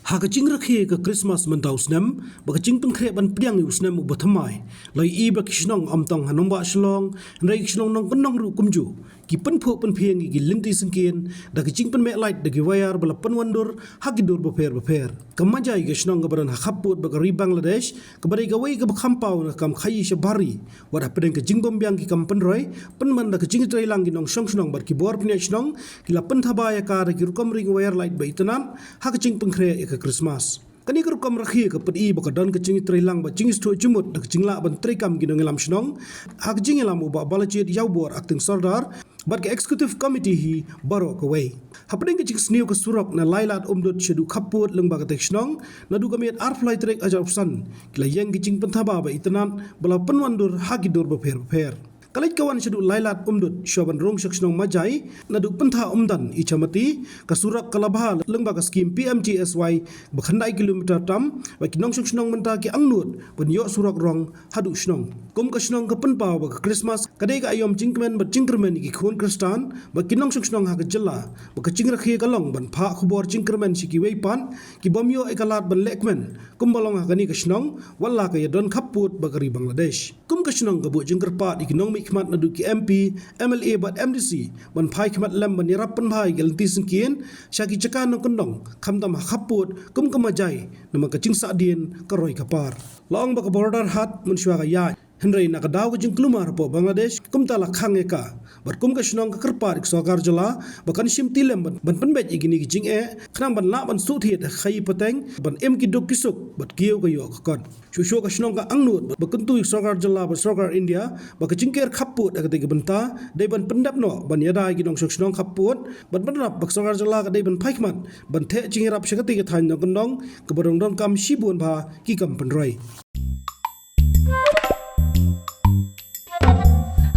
Hakaching rakhe ka Christmas mentau snem bakaching pengkre ban priang yu snem ubathamai lai I bakishnong amtong hanongba shlong nrai kishnong nong penong ru kumju ki penpho penpheng gi linti sengkien da kaching pen me light da gi wayar bala penwandur hagidur baper kamajai kishnong gabaran hakaput bakari Bangladesh kabari gawai ga bakhampau na kam khayi shabari wada pedeng kaching bombyang ki kam penroi penman da kaching trailang gi nong shongshnong bar ki bor pnechnong ki la penthabaya ka da ki rukom ring wayar light baitanan hakaching pengkre ke Christmas. Kani ke rukam rakhi ke pedi bakadan ke cingi trilang ba cingi sto jumut dak cingla ban trikam gi ngelam shnong hak jingi lam ba balachit yaubor acting sardar bat ke executive committee hi baro ke way hapding ke cing sniu ke surok na lailat umdut shedu khaput leng ba ke shnong na du gamiat arfly trek ajar san kila yang gi cing penthaba ba itanan bala penwandur hagidur ba pher Kalai kawan seduk lailat umdut syaban rong seksnong majai naduk pentha umdan ichamati kasurak kalabha lengba ka skim PMGSY bakhandai kilometer tam ba kinong seksnong menta ki angnut ban yo surak rong hadu snong kum ka snong ka penpa ba Christmas kadai ka ayom jingkmen ba jingkermen ki khon kristan ba kinong seksnong ha ka jella ba ka jingrakhi kalong ban pha khubor jingkermen siki weipan ki bomyo ekalat ban lekmen kum balong ha kani ka snong walla ka yadon khaput ba kari Bangladesh kum ka snong ka bu jingkerpa di kinong khmat nadu ki MP MLA bat MDC ban phai khmat lam ban yarap pan bhai gelti sengkien syaki cakan nong kendong khamdam khaput kum kamajai nama kacing sadien karoi kapar long ba ka border hat munshwa ga ya Henry nakadaw ka jing klumar po Bangladesh kumta lakhang eka bar kum ka shnong ka karpar ik sokar jala bakan sim tilem ban penbet igini ki jing khnang ban la ban suthiet khai pateng ban em ki dok kisuk bat kiyo ka yo kon shusho ka shnong ka angnut bakuntu ik sokar jala ba sokar India ba ka jingker khaput ka te banta dei ban pendap no ban yada ki dong shnong khaput ban banrap bak sokar jala ka dei ban phaikmat ban the chingrap shakati ka than nong kondong ka barong dong kam shibun bha ki kam penroi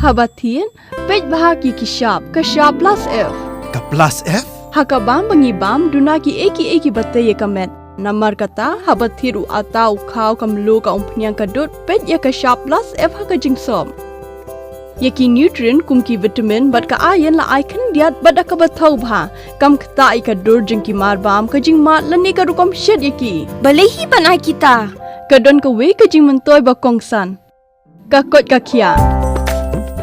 Habatin, pej bahagi kishap, kashap plus F. Ka plus F? Hakabam bangibam duna ki eki bataye kamet. Namar kata habathiru atau kau kamlu ka umpnyang kadut pej ya kashap plus F haka jingsom. Yaki nutrient kum ki vitamin bat ka iron la icon diat bat ka bathau bha kam kta ka dur jing ki marbam ka jing mat lani ka rukom shed yaki. Balehi panai kita. Kadon ka we ka jing mentoy ba kongsan. Ka kot ka kia.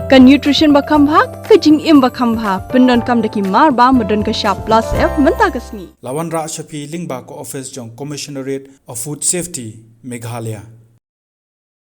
Ka nutrition bakam bha ka jing im bakam bha pendon kam daki mar ba modon ka sharp plus F menta kasni Lawan Ra Shafi Lingba ko office jong Commissionerate of Food Safety Meghalaya